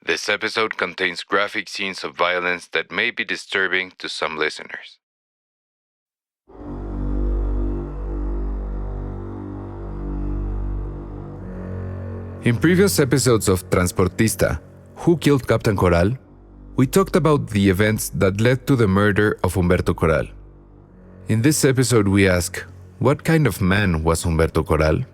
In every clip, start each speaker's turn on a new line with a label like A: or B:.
A: This episode contains graphic scenes of violence that may be disturbing to some listeners. In previous episodes of Transportista, Who Killed Captain Coral?, we talked about the events that led to the murder of Humberto Coral. In this episode, we ask, what kind of man was Humberto Coral?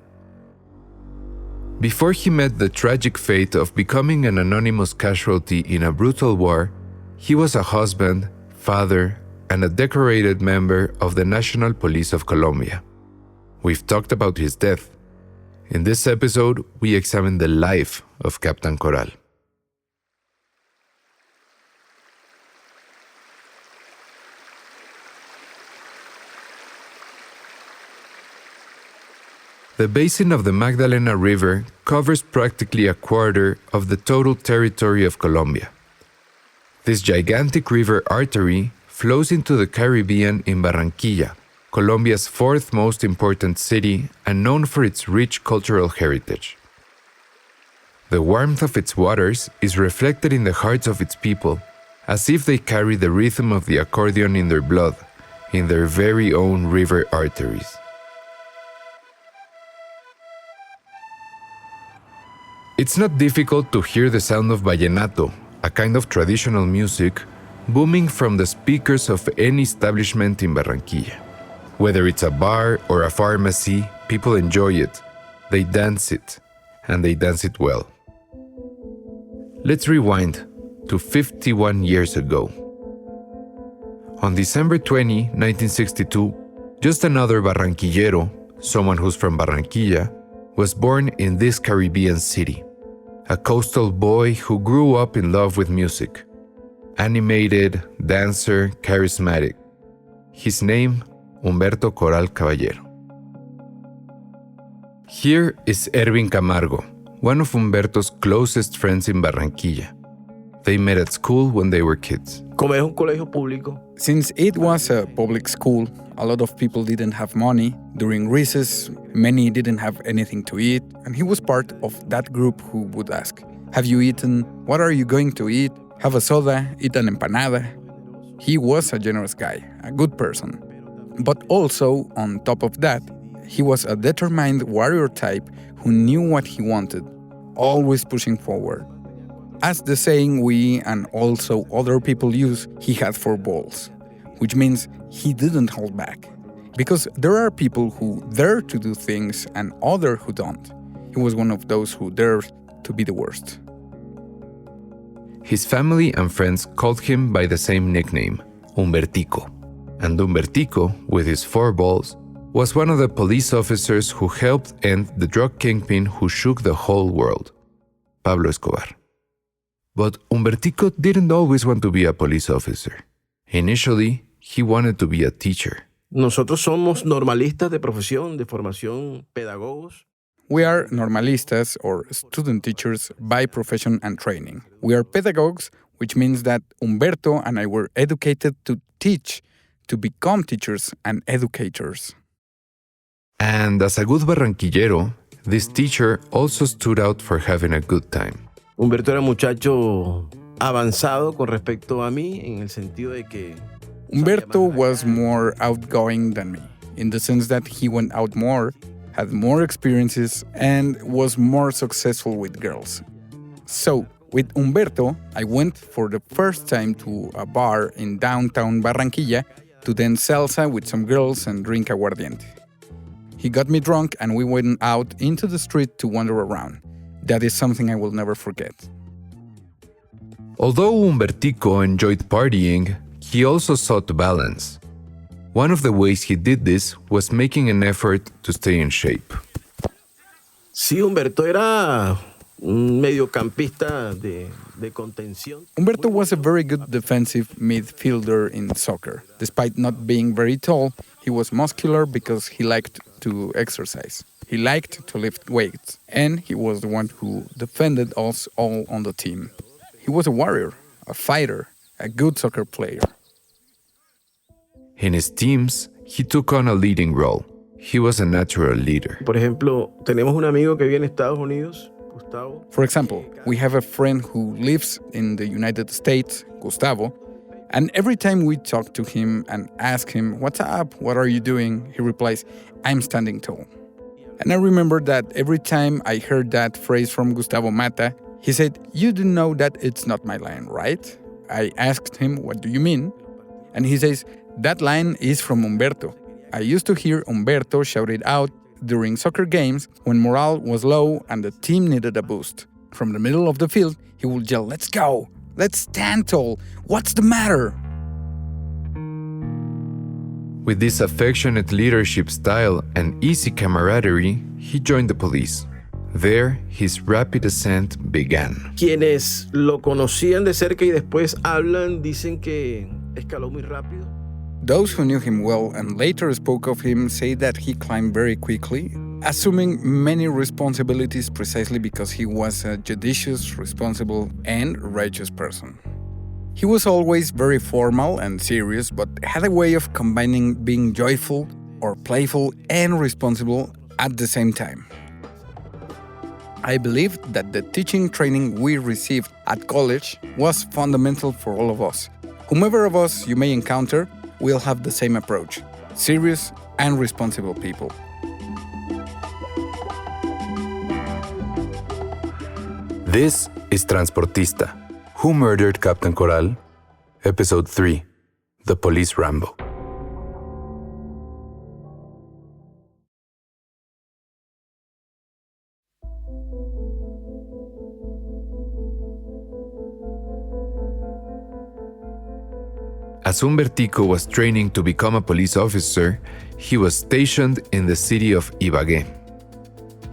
A: Before he met the tragic fate of becoming an anonymous casualty in a brutal war, he was a husband, father, and a decorated member of the National Police of Colombia. We've talked about his death. In this episode, we examine the life of Captain Coral. The basin of the Magdalena River covers practically a quarter of the total territory of Colombia. This gigantic river artery flows into the Caribbean in Barranquilla, Colombia's fourth most important city and known for its rich cultural heritage. The warmth of its waters is reflected in the hearts of its people, as if they carry the rhythm of the accordion in their blood, in their very own river arteries. It's not difficult to hear the sound of vallenato, a kind of traditional music, booming from the speakers of any establishment in Barranquilla. Whether it's a bar or a pharmacy, people enjoy it, they dance it, and they dance it well. Let's rewind to 51 years ago. On December 20, 1962, just another Barranquillero, someone who's from Barranquilla, was born in this Caribbean city. A coastal boy who grew up in love with music. Animated, dancer, charismatic. His name, Humberto Coral Caballero. Here is Erwin Camargo, one of Humberto's closest friends in Barranquilla. They met at school when they were kids.
B: Como es un colegio público.
C: Since it was a public school, a lot of people didn't have money. During recess, many didn't have anything to eat, and he was part of that group who would ask, "Have you eaten? What are you going to eat? Have a soda, eat an empanada." He was a generous guy, a good person. But also, on top of that, he was a determined warrior type who knew what he wanted, always pushing forward. As the saying we and also other people use, he had 4 balls, which means he didn't hold back. Because there are people who dare to do things and others who don't. He was one of those who dared to be the worst.
A: His family and friends called him by the same nickname, Humbertico. And Humbertico, with his 4 balls, was one of the police officers who helped end the drug kingpin who shook the whole world, Pablo Escobar. But Humbertico didn't always want to be a police officer. Initially, he wanted to be a teacher.
B: Nosotros somos normalistas de profesión, de formación, pedagogos.
C: We are normalistas or student teachers by profession and training. We are pedagogues, which means that Humberto and I were educated to teach, to become teachers and educators.
A: And as a good Barranquillero, this teacher also stood out for having a good time.
B: Humberto era muchacho avanzado con respecto a mí, en el sentido de que...
C: Humberto was more outgoing than me, in the sense that he went out more, had more experiences, and was more successful with girls. So, with Humberto, I went for the first time to a bar in downtown Barranquilla to dance salsa with some girls and drink aguardiente. He got me drunk and we went out into the street to wander around. That is something I will never forget.
A: Although Humbertico enjoyed partying, he also sought balance. One of the ways he did this was making an effort to stay in shape.
B: Sí, Humberto era un mediocampista de contención.
C: Humberto was a very good defensive midfielder in soccer. Despite not being very tall, he was muscular because he liked to exercise. He liked to lift weights, and he was the one who defended us all on the team. He was a warrior, a fighter, a good soccer player.
A: In his teams, he took on a leading role. He was a natural leader.
B: Por ejemplo, tenemos un amigo que vive en Estados Unidos. Gustavo.
C: For example, we have a friend who lives in the United States, Gustavo, and every time we talk to him and ask him, "What's up? What are you doing?" he replies, "I'm standing tall." And I remember that every time I heard that phrase from Gustavo Mata, he said, "You do know that it's not my line, right?" I asked him, "What do you mean?" And he says, "That line is from Humberto. I used to hear Humberto shout it out during soccer games when morale was low and the team needed a boost. From the middle of the field, he would yell, 'Let's go! Let's stand tall! What's the matter?'"
A: With this affectionate leadership style and easy camaraderie, he joined the police. There, his rapid ascent began.
B: Quienes lo conocían de cerca y después hablan, dicen que escaló muy rápido.
C: Those who knew him well and later spoke of him say that he climbed very quickly, assuming many responsibilities precisely because he was a judicious, responsible, and righteous person. He was always very formal and serious, but had a way of combining being joyful or playful and responsible at the same time. I believe that the teaching training we received at college was fundamental for all of us. Whomever of us you may encounter will have the same approach: serious and responsible people.
A: This is Transportista. Who Murdered Captain Coral? Episode 3. The Police Rambo. As Humbertico was training to become a police officer, he was stationed in the city of Ibagué.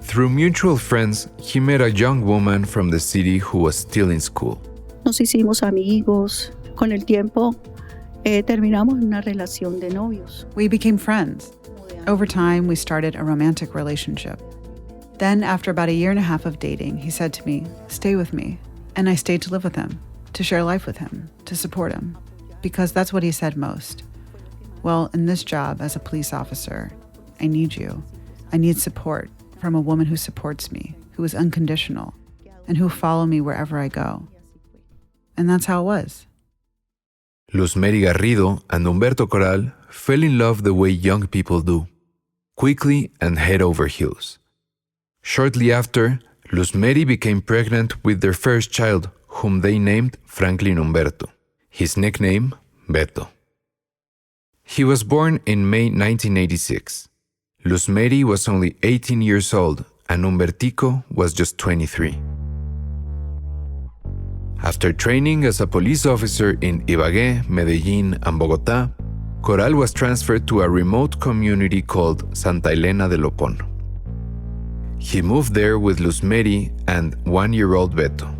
A: Through mutual friends, he met a young woman from the city who was still in school.
D: Nos hicimos amigos. Con el tiempo, terminamos una relación de novios.
E: We became friends. Over time, we started a romantic relationship. Then, after about a year and a half of dating, he said to me, "Stay with me." And I stayed to live with him, to share life with him, to support him. Because that's what he said most. "Well, in this job as a police officer, I need you. I need support from a woman who supports me, who is unconditional, and who will follow me wherever I go." And that's how it was.
A: Luz Mary Garrido and Humberto Coral fell in love the way young people do, quickly and head over heels. Shortly after, Luz Mary became pregnant with their first child, whom they named Franklin Humberto. His nickname, Beto. He was born in May 1986. Luz Mary was only 18 years old and Humbertico was just 23. After training as a police officer in Ibagué, Medellín, and Bogotá, Coral was transferred to a remote community called Santa Elena de Lopón. He moved there with Luz Mary and one-year-old Beto.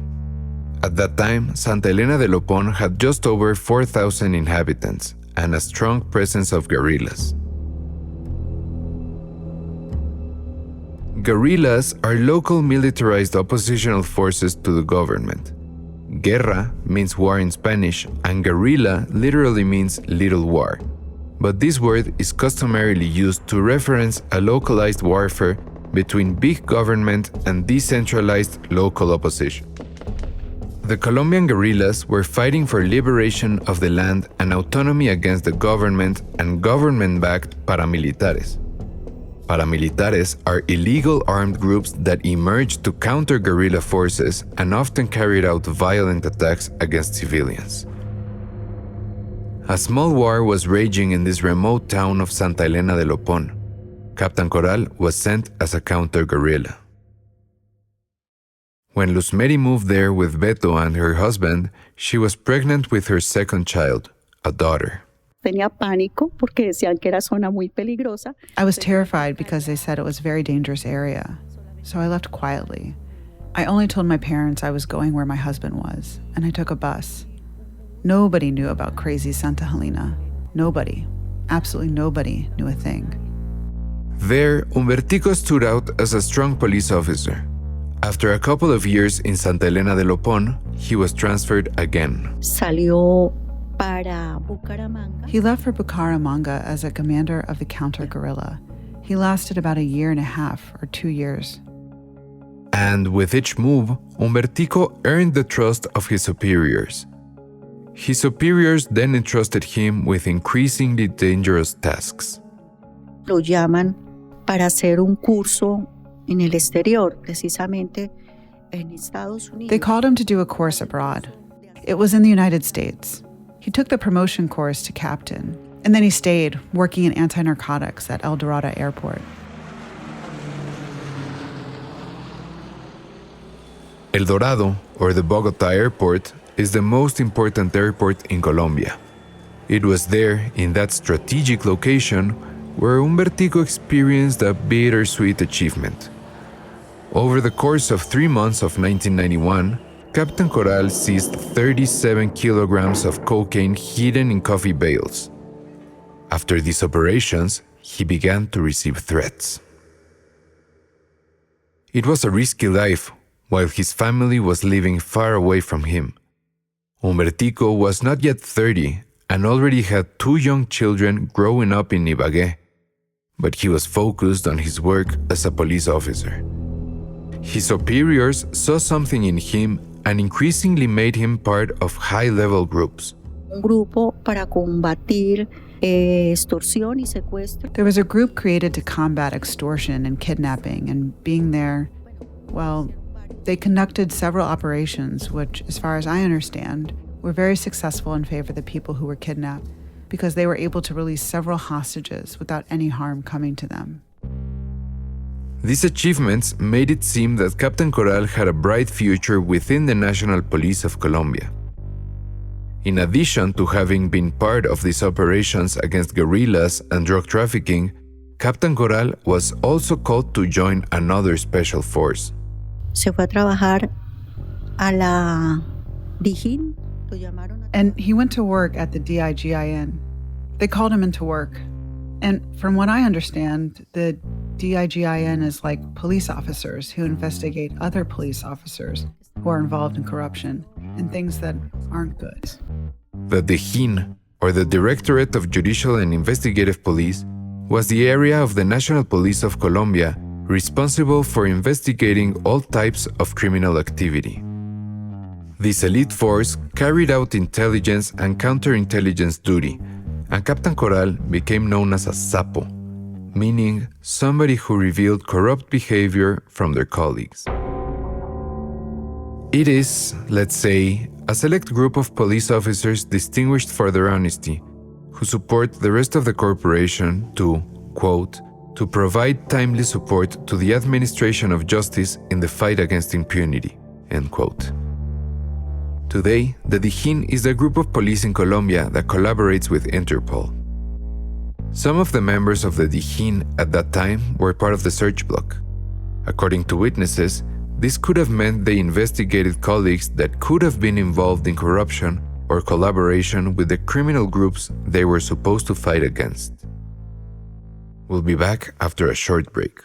A: At that time, Santa Elena de Lopón had just over 4,000 inhabitants and a strong presence of guerrillas. Guerrillas are local militarized oppositional forces to the government. Guerra means war in Spanish, and guerrilla literally means little war. But this word is customarily used to reference a localized warfare between big government and decentralized local opposition. The Colombian guerrillas were fighting for liberation of the land and autonomy against the government and government-backed paramilitares. Paramilitares are illegal armed groups that emerged to counter guerrilla forces and often carried out violent attacks against civilians. A small war was raging in this remote town of Santa Elena de Lopón. Captain Coral was sent as a counter-guerrilla. When Luz Mary moved there with Beto and her husband, she was pregnant with her second child, a daughter.
D: Tenía pánico porque decían que era zona muy peligrosa.
E: I was terrified because they said it was a very dangerous area. So I left quietly. I only told my parents I was going where my husband was, and I took a bus. Nobody knew about crazy Santa Helena. Nobody. Absolutely nobody knew a thing.
A: There, Humbertico stood out as a strong police officer. After a couple of years in Santa Elena de Lopón, he was transferred again.
D: Salió para Bucaramanga.
E: He left for Bucaramanga as a commander of the counter-guerrilla. He lasted about a year and a half or 2 years.
A: And with each move, Humbertico earned the trust of his superiors. His superiors then entrusted him with increasingly dangerous tasks.
D: Lo llaman para hacer un curso en el exterior, precisamente en Estados Unidos.
E: They called him to do a course abroad. It was in the United States. He took the promotion course to captain, and then he stayed, working in anti-narcotics at El Dorado Airport.
A: El Dorado, or the Bogota Airport, is the most important airport in Colombia. It was there, in that strategic location, where Humbertico experienced a bittersweet achievement. Over the course of 3 months of 1991, Captain Coral seized 37 kilograms of cocaine hidden in coffee bales. After these operations, he began to receive threats. It was a risky life, while his family was living far away from him. Humbertico was not yet 30 and already had 2 young children growing up in Ibagué, but he was focused on his work as a police officer. His superiors saw something in him and increasingly made him part of high-level groups.
D: Un grupo para combatir extorsión y secuestro.
E: There was a group created to combat extortion and kidnapping, and being there, well, they conducted several operations which, as far as I understand, were very successful in favor of the people who were kidnapped because they were able to release several hostages without any harm coming to them.
A: These achievements made it seem that Captain Coral had a bright future within the National Police of Colombia. In addition to having been part of these operations against guerrillas and drug trafficking, Captain Coral was also called to join another special force.
D: Se fue a trabajar a la DIGIN.
E: And he went to work at the DIGIN. They called him into work. And from what I understand, the DIGIN is like police officers who investigate other police officers who are involved in corruption and things that aren't good.
A: The DIGIN, or the Directorate of Judicial and Investigative Police, was the area of the National Police of Colombia responsible for investigating all types of criminal activity. This elite force carried out intelligence and counterintelligence duty, and Captain Coral became known as a sapo, meaning somebody who revealed corrupt behavior from their colleagues. It is, let's say, a select group of police officers distinguished for their honesty, who support the rest of the corporation to, quote, to provide timely support to the administration of justice in the fight against impunity, end quote. Today, the DIGIN is the group of police in Colombia that collaborates with Interpol. Some of the members of the DIGIN at that time were part of the search block. According to witnesses, this could have meant they investigated colleagues that could have been involved in corruption or collaboration with the criminal groups they were supposed to fight against. We'll be back after a short break.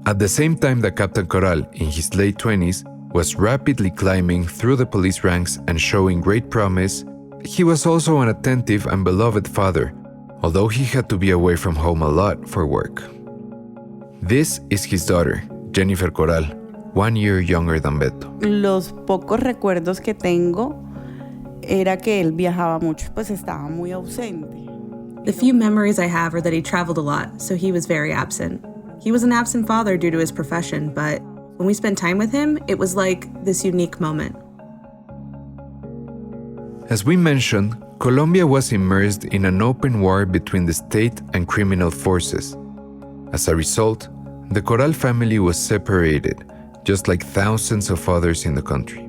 A: At the same time that Captain Coral, in his late 20s, was rapidly climbing through the police ranks and showing great promise, he was also an attentive and beloved father, although he had to be away from home a lot for work. This is his daughter, Jennifer Coral, 1 year younger than Beto.
F: Los pocos recuerdos que tengo era que él viajaba mucho, pues estaba muy ausente.
G: The few memories I have are that he traveled a lot, so he was very absent. He was an absent father due to his profession, but when we spent time with him, it was like this unique moment.
A: As we mentioned, Colombia was immersed in an open war between the state and criminal forces. As a result, the Coral family was separated, just like thousands of others in the country.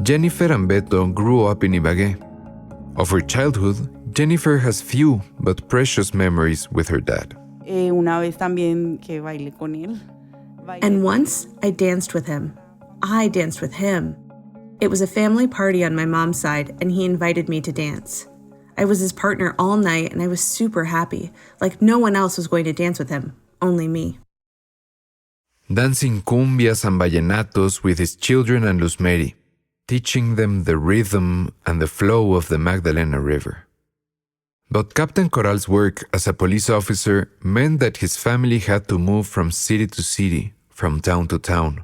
A: Jennifer and Beto grew up in Ibagué. Of her childhood, Jennifer has few but precious memories with her dad.
F: Una vez también que bailé con él.
G: And once, I danced with him. I danced with him. It was a family party on my mom's side, and he invited me to dance. I was his partner all night, and I was super happy, like no one else was going to dance with him, only me.
A: Dancing cumbias and vallenatos with his children and Luz Mary, teaching them the rhythm and the flow of the Magdalena River. But Captain Corral's work as a police officer meant that his family had to move from city to city, from town to town.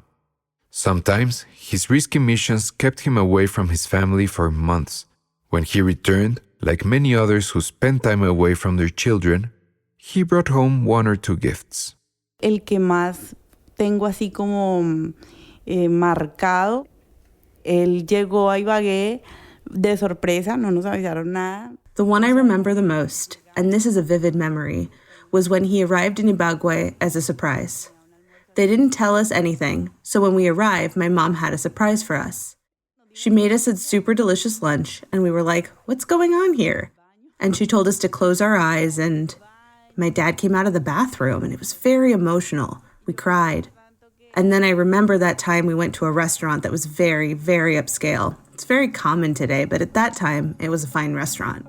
A: Sometimes, his risky missions kept him away from his family for months. When he returned, like many others who spent time away from their children, he brought home one or two gifts.
F: El que más tengo así como marcado, él llegó a Ibagué de sorpresa, no nos avisaron nada.
G: The one I remember the most, and this is a vivid memory, was when he arrived in Ibagué as a surprise. They didn't tell us anything, so when we arrived, my mom had a surprise for us. She made us a super delicious lunch, and we were like, what's going on here? And she told us to close our eyes, and my dad came out of the bathroom, and it was very emotional. We cried. And then I remember that time we went to a restaurant that was very, very upscale. It's very common today, but at that time, it was a fine restaurant.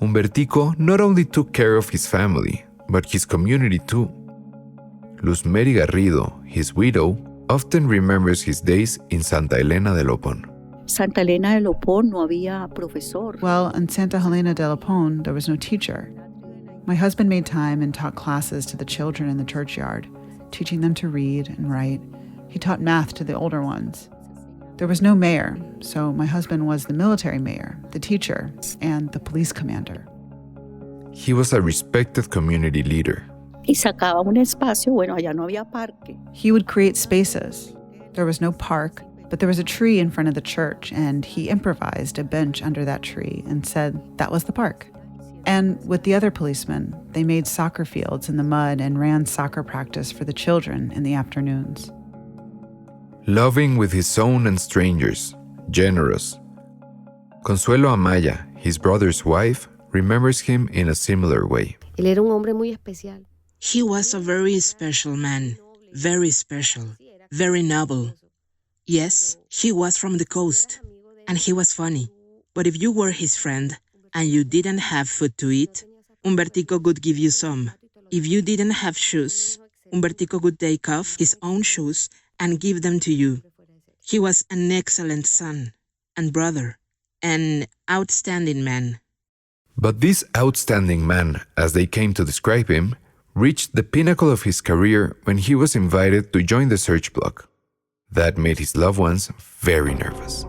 A: Humbertico not only took care of his family, but his community too. Luz Mary Garrido, his widow, often remembers his days in Santa Elena de Lopón.
D: Santa Elena de Lopón no había profesor.
E: Well, in Santa Helena de Lopón, there was no teacher. My husband made time and taught classes to the children in the churchyard, teaching them to read and write. He taught math to the older ones. There was no mayor, so my husband was the military mayor, the teacher, and the police commander.
A: He was a respected community leader.
D: Y sacaba un espacio, bueno, allá no había parque.
E: He would create spaces. There was no park, but there was a tree in front of the church, and he improvised a bench under that tree and said that was the park. And with the other policemen, they made soccer fields in the mud and ran soccer practice for the children in the afternoons.
A: Loving with his own and strangers, generous. Consuelo Amaya, his brother's wife, remembers him in a similar way.
H: Él era un hombre muy especial.
I: He was a very special man, very special, very noble. Yes, he was from the coast, and he was funny. But if you were his friend and you didn't have food to eat, Humbertico would give you some. If you didn't have shoes, Humbertico would take off his own shoes and give them to you. He was an excellent son and brother, an outstanding man.
A: But this outstanding man, as they came to describe him, reached the pinnacle of his career when he was invited to join the search block. That made his loved ones very nervous.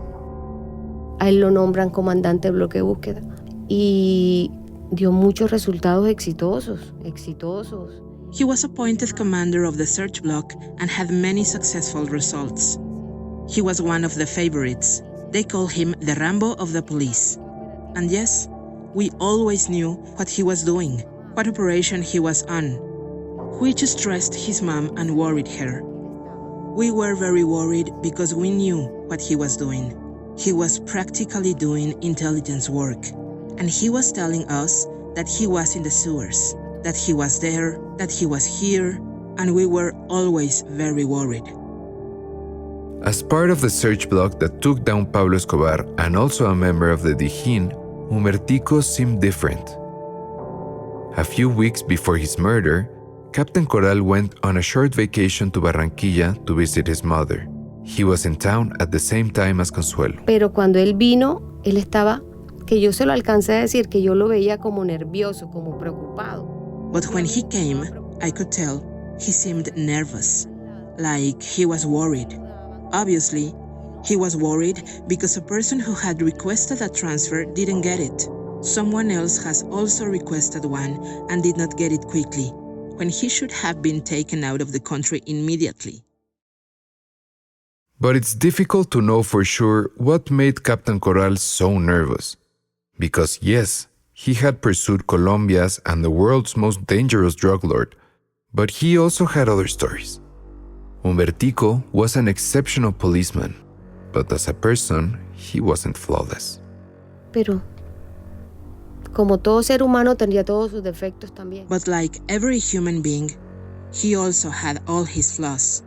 H: A él lo nombran comandante de bloque de búsqueda y dio muchos resultados exitosos.
I: He was appointed commander of the search block and had many successful results. He was one of the favorites. They call him the Rambo of the police. And yes, we always knew what he was doing, what operation he was on, which stressed his mom and worried her. We were very worried because we knew what he was doing. He was practically doing intelligence work, and he was telling us that he was in the sewers, that he was there, that he was here, and we were always very worried.
A: As part of the search block that took down Pablo Escobar and also a member of the Dijín, Humbertico seemed different. A few weeks before his murder, Captain Corral went on a short vacation to Barranquilla to visit his mother. He was in town at the same time as Consuelo.
H: Pero cuando él vino, él estaba, que yo se lo alcancé a decir, que yo lo veía como nervioso, como preocupado.
I: But when he came, I could tell he seemed nervous, like he was worried. Obviously, he was worried because a person who had requested a transfer didn't get it. Someone else has also requested one and did not get it quickly, when he should have been taken out of the country immediately.
A: But it's difficult to know for sure what made Captain Corral so nervous. Because yes, he had pursued Colombia's and the world's most dangerous drug lord, but he also had other stories. Humbertico was an exceptional policeman, but as a person, he wasn't flawless.
H: Pero, como todo ser humano, tendría todos sus defectos también.
I: But like every human being, he also had all his flaws.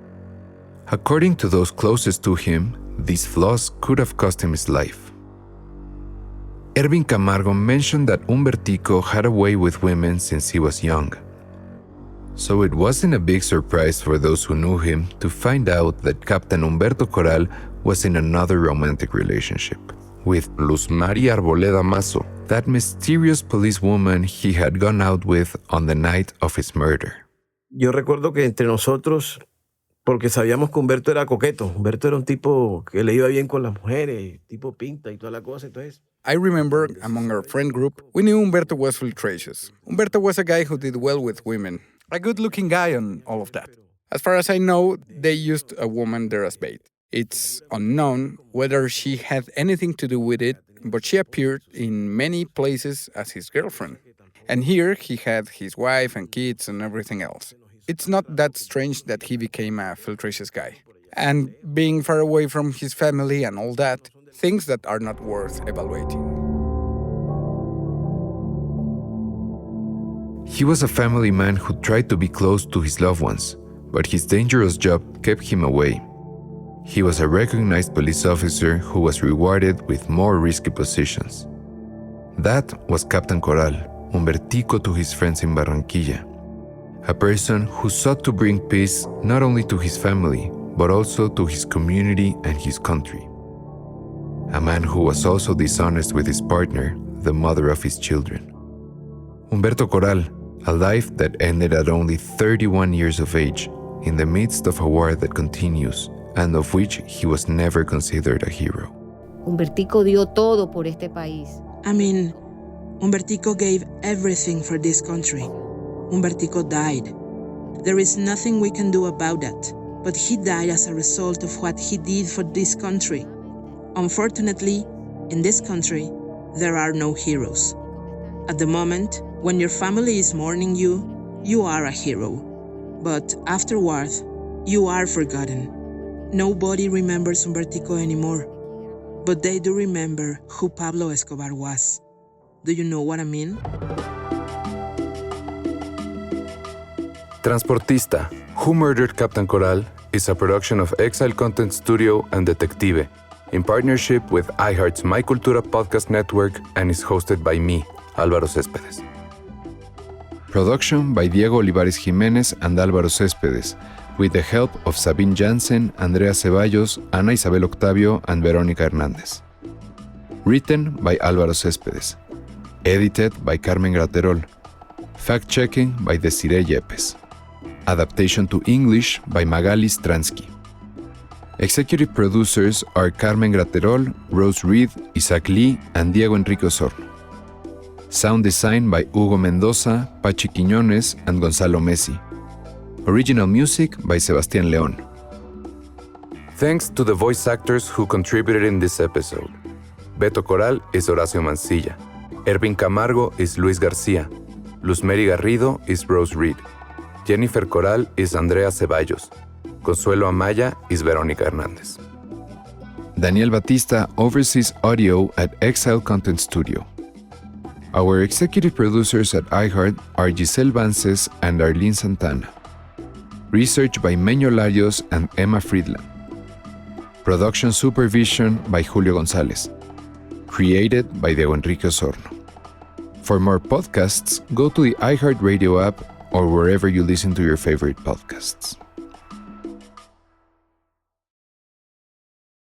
A: According to those closest to him, these flaws could have cost him his life. Ervin Camargo mentioned that Humbertico had a way with women since he was young. So it wasn't a big surprise for those who knew him to find out that Captain Humberto Coral was in another romantic relationship with Luz Mari Arboleda Mazo, that mysterious policewoman he had gone out with on the night of his murder.
B: Yo recuerdo que entre nosotros, porque sabíamos que Humberto era coqueto, Humberto era un tipo que le iba bien con las mujeres, tipo pinta y toda la cosa, entonces...
C: I remember among our friend group, we knew Humberto was flirtatious. Humberto was a guy who did well with women, a good-looking guy and all of that. As far as I know, they used a woman there as bait. It's unknown whether she had anything to do with it, but she appeared in many places as his girlfriend. And here he had his wife and kids and everything else. It's not that strange that he became a flirtatious guy. And being far away from his family and all that, things that are not worth evaluating.
A: He was a family man who tried to be close to his loved ones, but his dangerous job kept him away. He was a recognized police officer who was rewarded with more risky positions. That was Captain Coral, Humbertico to his friends in Barranquilla, a person who sought to bring peace not only to his family, but also to his community and his country. A man who was also dishonest with his partner, the mother of his children. Humberto Coral, a life that ended at only 31 years of age, in the midst of a war that continues, and of which he was never considered a hero.
H: Humbertico dio todo por este país.
I: I mean, Humbertico gave everything for this country. Humbertico died. There is nothing we can do about that, but he died as a result of what he did for this country. Unfortunately, in this country, there are no heroes. At the moment, when your family is mourning you, you are a hero. But afterward, you are forgotten. Nobody remembers Humbertico anymore, but they do remember who Pablo Escobar was. Do you know what I mean?
J: Transportista, Who Murdered Captain Coral is a production of Exile Content Studio and Detective, in partnership with iHeart's My Cultura podcast network, and is hosted by me, Álvaro Céspedes.
A: Production by Diego Olivares Jiménez and Álvaro Céspedes, with the help of Sabine Jansen, Andrea Ceballos, Ana Isabel Octavio, and Verónica Hernández. Written by Álvaro Céspedes. Edited by Carmen Graterol. Fact-checking by Desiree Yepes. Adaptation to English by Magali Stransky. Executive producers are Carmen Graterol, Rose Reed, Isaac Lee, and Diego Enrique Osorno. Sound design by Hugo Mendoza, Pachi Quiñones, and Gonzalo Messi. Original music by Sebastián León.
J: Thanks to the voice actors who contributed in this episode. Beto Coral is Horacio Mancilla. Ervin Camargo is Luis García. Luz Mary Garrido is Rose Reed. Jennifer Coral is Andrea Ceballos. Consuelo Amaya is Verónica Hernández.
A: Daniel Batista oversees audio at Exile Content Studio. Our executive producers at iHeart are Giselle Vances and Arlene Santana. Research by Meño Larios and Emma Friedland. Production supervision by Julio González. Created by Diego Enrique Osorno. For more podcasts, go to the iHeartRadio app or wherever you listen to your favorite podcasts.